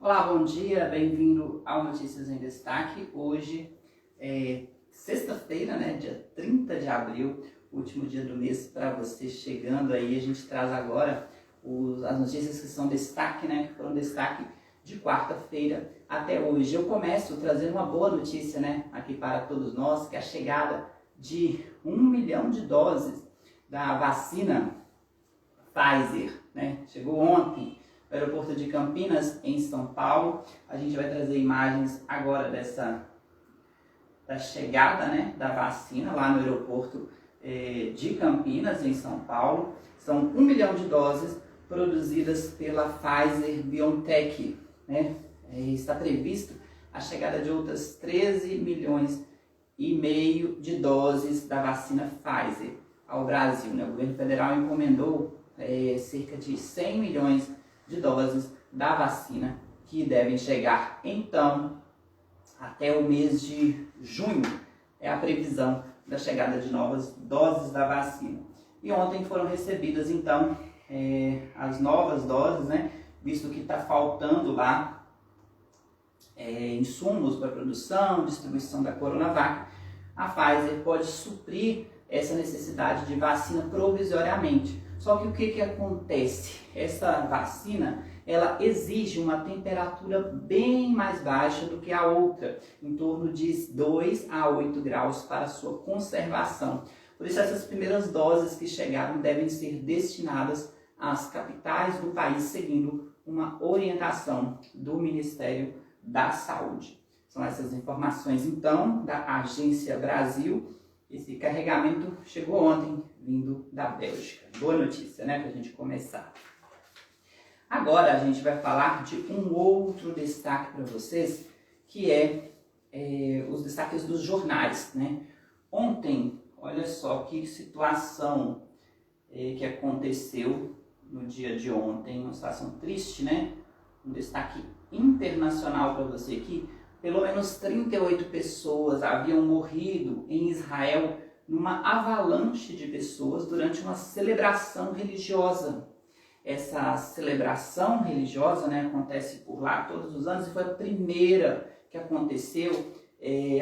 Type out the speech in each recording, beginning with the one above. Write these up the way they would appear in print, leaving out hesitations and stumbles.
Olá, bom dia, bem-vindo ao Notícias em Destaque. Hoje é sexta-feira, né, dia 30 de abril, último dia do mês para você chegando aí. A gente traz agora as notícias que são destaque, né, que foram destaque de quarta-feira até hoje. Eu começo trazendo uma boa notícia, né, aqui para todos nós, que é a chegada de 1 milhão de doses da vacina Pfizer, né, chegou ontem no aeroporto de Campinas, em São Paulo. A gente vai trazer imagens agora da chegada, né, da vacina lá no aeroporto de Campinas, em São Paulo. São 1 milhão de doses produzidas pela Pfizer-BioNTech, né? Está previsto a chegada de outras 13 milhões e meio de doses da vacina Pfizer ao Brasil, né? O governo federal encomendou cerca de 100 milhões de doses da vacina que devem chegar, então, até o mês de junho. É a previsão da chegada de novas doses da vacina. E ontem foram recebidas, então, as novas doses, né? Visto que está faltando lá insumos para produção, distribuição da Coronavac, a Pfizer pode suprir essa necessidade de vacina provisoriamente. Só que o que acontece? Essa vacina, ela exige uma temperatura bem mais baixa do que a outra, em torno de 2 a 8 graus para sua conservação. Por isso, essas primeiras doses que chegaram devem ser destinadas às capitais do país, seguindo uma orientação do Ministério da Saúde. São essas informações, então, da Agência Brasil. Esse carregamento chegou ontem, vindo da Bélgica. Boa notícia, né, para a gente começar. Agora a gente vai falar de um outro destaque para vocês, que é os destaques dos jornais, né? Ontem, olha só que situação que aconteceu no dia de ontem, uma situação triste, né? Um destaque internacional para você aqui. Pelo menos 38 pessoas haviam morrido em Israel numa avalanche de pessoas durante uma celebração religiosa. Essa celebração religiosa, né, acontece por lá todos os anos e foi a primeira que aconteceu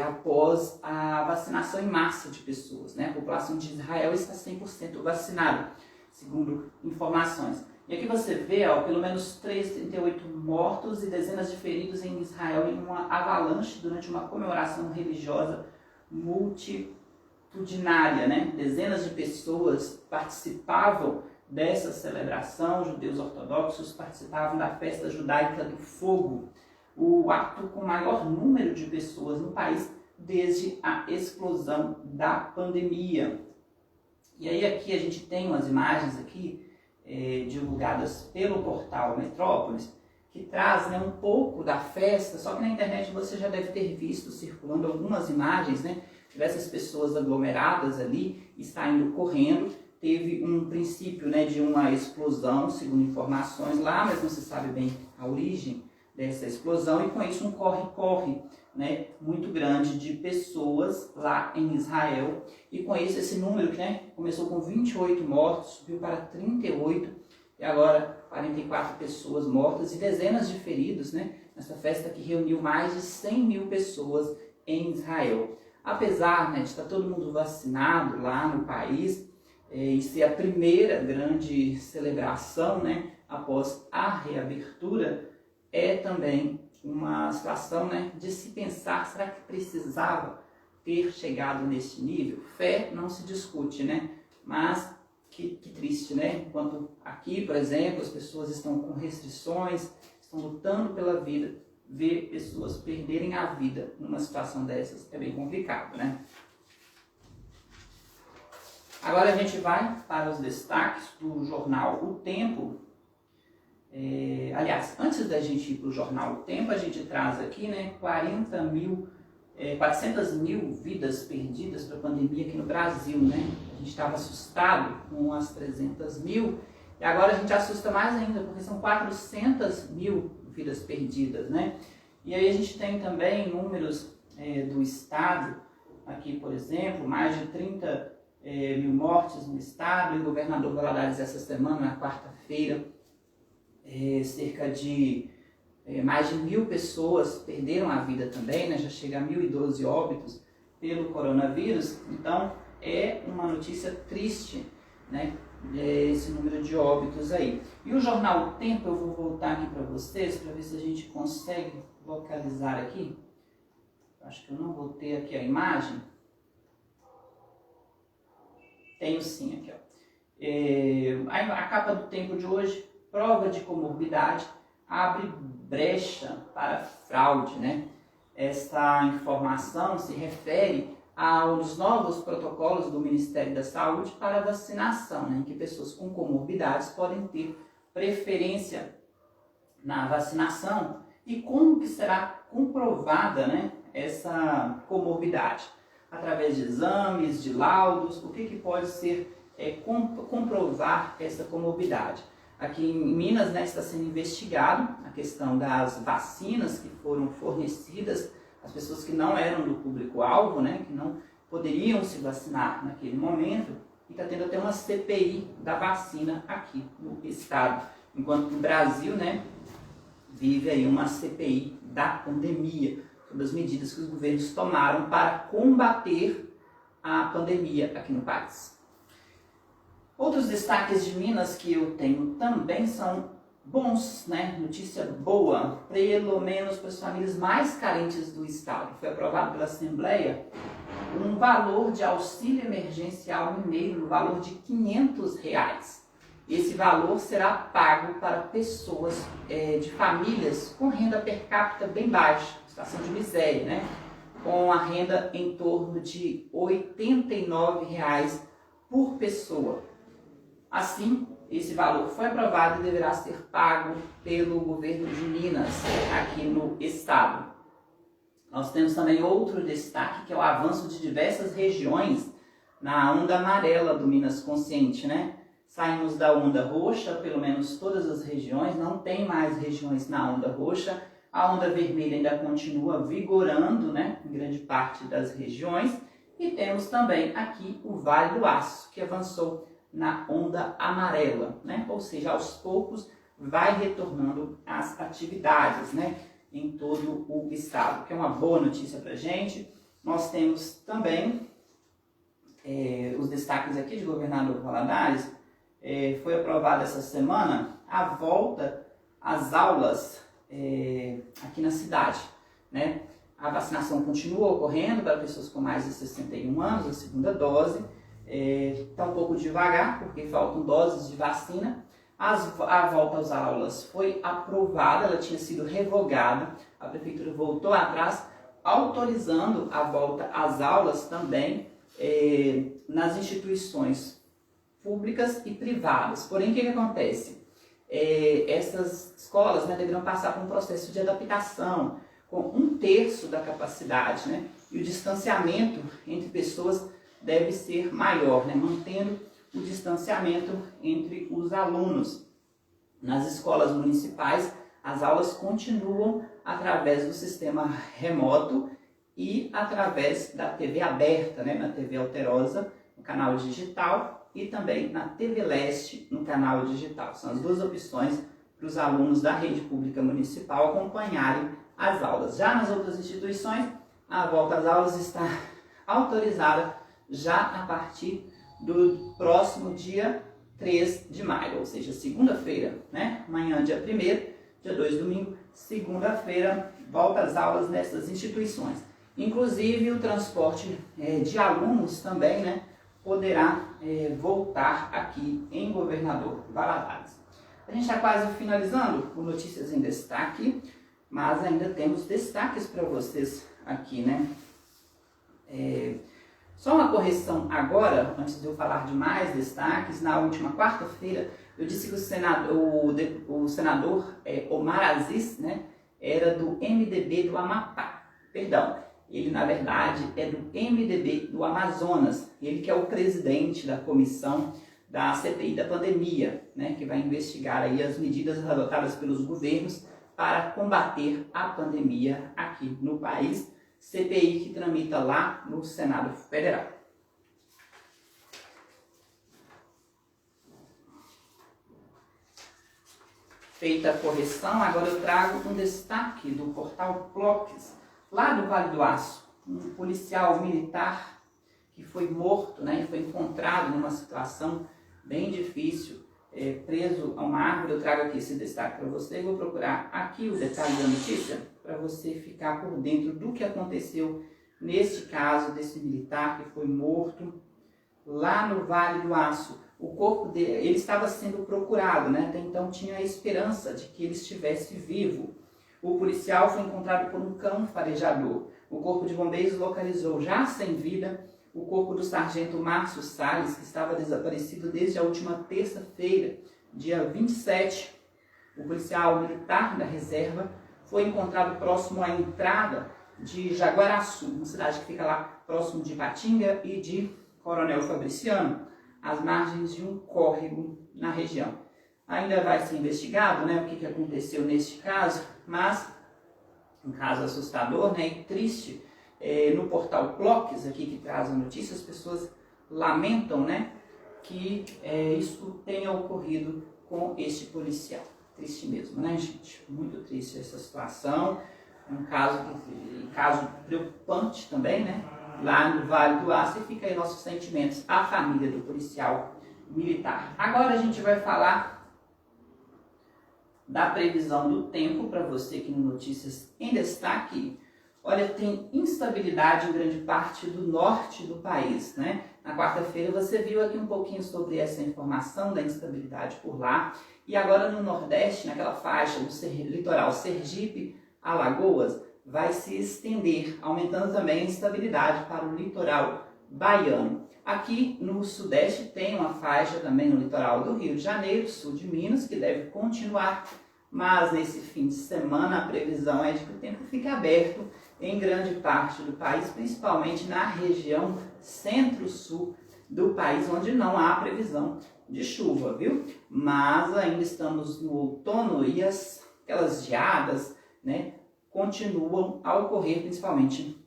após a vacinação em massa de pessoas, né? A população de Israel está 100% vacinada, segundo informações. E aqui você vê, pelo menos 38 mortos e dezenas de feridos em Israel em uma avalanche durante uma comemoração religiosa multitudinária, né? Dezenas de pessoas participavam dessa celebração, judeus ortodoxos participavam da festa judaica do fogo, o ato com maior número de pessoas no país desde a explosão da pandemia. E aí aqui a gente tem umas imagens aqui, divulgadas pelo portal Metrópolis, que traz, né, um pouco da festa, só que na internet você já deve ter visto circulando algumas imagens, né, diversas pessoas aglomeradas ali e saindo correndo. Teve um princípio, né, de uma explosão, segundo informações lá, mas não se sabe bem a origem dessa explosão, e com isso um corre-corre, né, muito grande de pessoas lá em Israel. E com isso esse número, né, começou com 28 mortos, subiu para 38 e agora 44 pessoas mortas e dezenas de feridos, né, nessa festa que reuniu mais de 100 mil pessoas em Israel. Apesar, né, de estar todo mundo vacinado lá no país e ser a primeira grande celebração, né, após a reabertura, é também uma situação, né, de se pensar, será que precisava ter chegado nesse nível? Fé não se discute, né? Mas que triste, né? Enquanto aqui, por exemplo, as pessoas estão com restrições, estão lutando pela vida, ver pessoas perderem a vida numa situação dessas é bem complicado, né? Agora a gente vai para os destaques do jornal O Tempo. Aliás, antes da gente ir para o jornal O Tempo, a gente traz aqui, né, 400 mil vidas perdidas para a pandemia aqui no Brasil, né? A gente estava assustado com as 300 mil e agora a gente assusta mais ainda, porque são 400 mil vidas perdidas, né? E aí a gente tem também números do Estado aqui, por exemplo, mais de 30 mil mortes no estado. Em Governador Valadares, essa semana, na quarta-feira, cerca de mais de 1.000 pessoas perderam a vida também, né? Já chega a 1.012 óbitos pelo coronavírus. Então, é uma notícia triste, né? Esse número de óbitos aí. E o jornal O Tempo, eu vou voltar aqui para vocês, para ver se a gente consegue localizar aqui. Acho que eu não vou ter aqui a imagem. Tenho sim aqui, ó. A capa do Tempo de hoje: prova de comorbidade abre brecha para fraude, né? Esta informação se refere aos novos protocolos do Ministério da Saúde para vacinação, né, em que pessoas com comorbidades podem ter preferência na vacinação. E como que será comprovada, né, essa comorbidade? Através de exames, de laudos. O que pode ser comprovar essa comorbidade? Aqui em Minas, né, está sendo investigado a questão das vacinas que foram fornecidas as pessoas que não eram do público-alvo, né, que não poderiam se vacinar naquele momento, e está tendo até uma CPI da vacina aqui no estado, enquanto o Brasil, né, vive aí uma CPI da pandemia, sobre as medidas que os governos tomaram para combater a pandemia aqui no país. Outros destaques de Minas que eu tenho também são bons, né? Notícia boa, pelo menos para as famílias mais carentes do estado. Foi aprovado pela Assembleia um valor de auxílio emergencial mineiro no valor de R$500. Esse valor será pago para pessoas de famílias com renda per capita bem baixa, situação de miséria, né? Com a renda em torno de R$89 por pessoa. Assim, esse valor foi aprovado e deverá ser pago pelo governo de Minas, aqui no estado. Nós temos também outro destaque, que é o avanço de diversas regiões na onda amarela do Minas Consciente, né? Saímos da onda roxa, pelo menos todas as regiões, não tem mais regiões na onda roxa. A onda vermelha ainda continua vigorando, né, em grande parte das regiões. E temos também aqui o Vale do Aço, que avançou na onda amarela, né? Ou seja, aos poucos vai retornando as atividades, né, em todo o estado, que é uma boa notícia para a gente. Nós temos também os destaques aqui de Governador Valadares. Foi aprovada essa semana a volta às aulas aqui na cidade, né? A vacinação continua ocorrendo para pessoas com mais de 61 anos, a segunda dose. Está um pouco devagar, porque faltam doses de vacina. A volta às aulas foi aprovada, ela tinha sido revogada. A prefeitura voltou atrás, autorizando a volta às aulas também nas instituições públicas e privadas. Porém, o que acontece? Essas escolas, né, deverão passar por um processo de adaptação, com 1/3 da capacidade, né? E o distanciamento entre pessoas deve ser maior, né? Mantendo o distanciamento entre os alunos. Nas escolas municipais, as aulas continuam através do sistema remoto e através da TV aberta, né? Na TV Alterosa, no canal digital, e também na TV Leste, no canal digital. São as duas opções para os alunos da rede pública municipal acompanharem as aulas. Já nas outras instituições, a volta às aulas está autorizada já a partir do próximo dia 3 de maio, ou seja, segunda-feira, né? Amanhã, dia 1º, dia 2, domingo, segunda-feira, volta às aulas nessas instituições. Inclusive, o transporte de alunos também, né, poderá voltar aqui em Governador Valadares. A gente está quase finalizando o Notícias em Destaque, mas ainda temos destaques para vocês aqui, né? Só uma correção agora, antes de eu falar de mais destaques. Na última quarta-feira, eu disse que o senador Omar Aziz, né, era do MDB do Amapá. Perdão, ele na verdade é do MDB do Amazonas. Ele que é o presidente da comissão da CPI da pandemia, né, que vai investigar aí as medidas adotadas pelos governos para combater a pandemia aqui no país. CPI que tramita lá no Senado Federal. Feita a correção, agora eu trago um destaque do portal Ploques, lá do Vale do Aço. Um policial militar que foi morto, né, e foi encontrado numa situação bem difícil, preso a uma árvore. Eu trago aqui esse destaque para você. Vou procurar aqui o detalhe da notícia para você ficar por dentro do que aconteceu neste caso desse militar que foi morto lá no Vale do Aço. O corpo dele, ele estava sendo procurado, né? Até então tinha a esperança de que ele estivesse vivo. O policial foi encontrado por um cão farejador. O corpo de bombeiros localizou, já sem vida, o corpo do sargento Márcio Salles, que estava desaparecido desde a última terça-feira, dia 27. O policial militar da reserva foi encontrado próximo à entrada de Jaguaraçu, uma cidade que fica lá próximo de Ipatinga e de Coronel Fabriciano, às margens de um córrego na região. Ainda vai ser investigado, né, o que aconteceu neste caso, mas um caso assustador, né, e triste. No portal Ploques, aqui que traz a notícia, as pessoas lamentam, né, que isso tenha ocorrido com este policial. Triste mesmo, né, gente? Muito triste essa situação. Um caso preocupante também, né? Lá no Vale do Aço, e fica aí nossos sentimentos à família do policial militar. Agora a gente vai falar da previsão do tempo para você aqui no Notícias em Destaque. Olha, tem instabilidade em grande parte do norte do país, né? Na quarta-feira você viu aqui um pouquinho sobre essa informação da instabilidade por lá. E agora no Nordeste, naquela faixa do litoral Sergipe, Alagoas, vai se estender, aumentando também a instabilidade para o litoral baiano. Aqui no Sudeste tem uma faixa também no litoral do Rio de Janeiro, sul de Minas, que deve continuar, mas nesse fim de semana a previsão é de que o tempo fique aberto em grande parte do país, principalmente na região centro-sul do país, onde não há previsão de chuva, viu? Mas ainda estamos no outono e aquelas geadas, né, continuam a ocorrer, principalmente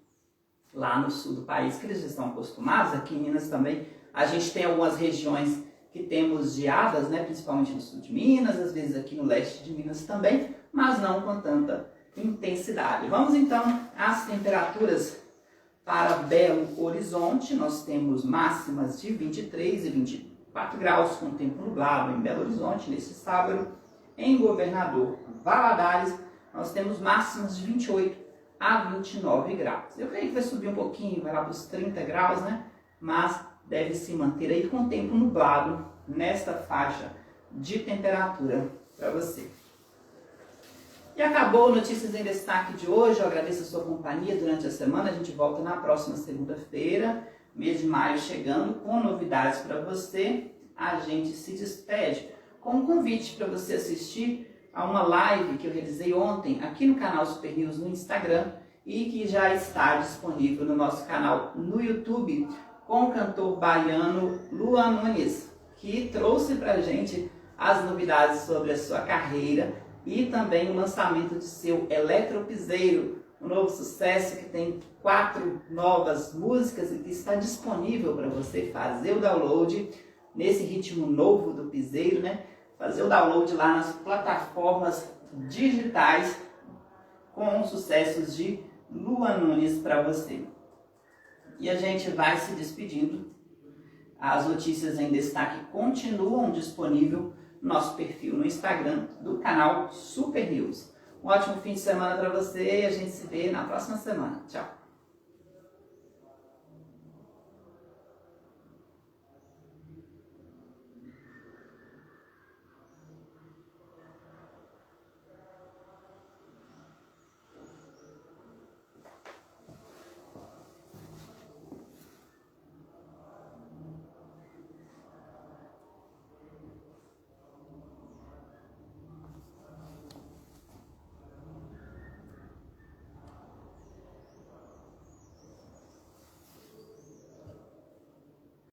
lá no sul do país, que eles estão acostumados. Aqui em Minas também a gente tem algumas regiões que temos geadas, né, principalmente no sul de Minas, às vezes aqui no leste de Minas também, mas não com tanta intensidade. Vamos então às temperaturas para Belo Horizonte. Nós temos máximas de 23 e 24 graus, com tempo nublado em Belo Horizonte nesse sábado. Em Governador Valadares, nós temos máximas de 28 a 29 graus. Eu creio que vai subir um pouquinho, vai lá para os 30 graus, né? Mas deve se manter aí com tempo nublado nesta faixa de temperatura para você. E acabou o Notícias em Destaque de hoje. Eu agradeço a sua companhia durante a semana. A gente volta na próxima segunda-feira, mês de maio chegando, com novidades para você. A gente se despede com um convite para você assistir a uma live que eu realizei ontem aqui no canal Super News no Instagram e que já está disponível no nosso canal no YouTube, com o cantor baiano Luan Nunes, que trouxe para a gente as novidades sobre a sua carreira e também o lançamento de seu Eletropiseiro, um novo sucesso que tem 4 novas músicas e que está disponível para você fazer o download nesse ritmo novo do piseiro, né? Fazer o download lá nas plataformas digitais com sucessos de Luan Nunes para você. E a gente vai se despedindo. As notícias em destaque continuam disponíveis no nosso perfil no Instagram do canal Super News. Um ótimo fim de semana para você e a gente se vê na próxima semana. Tchau!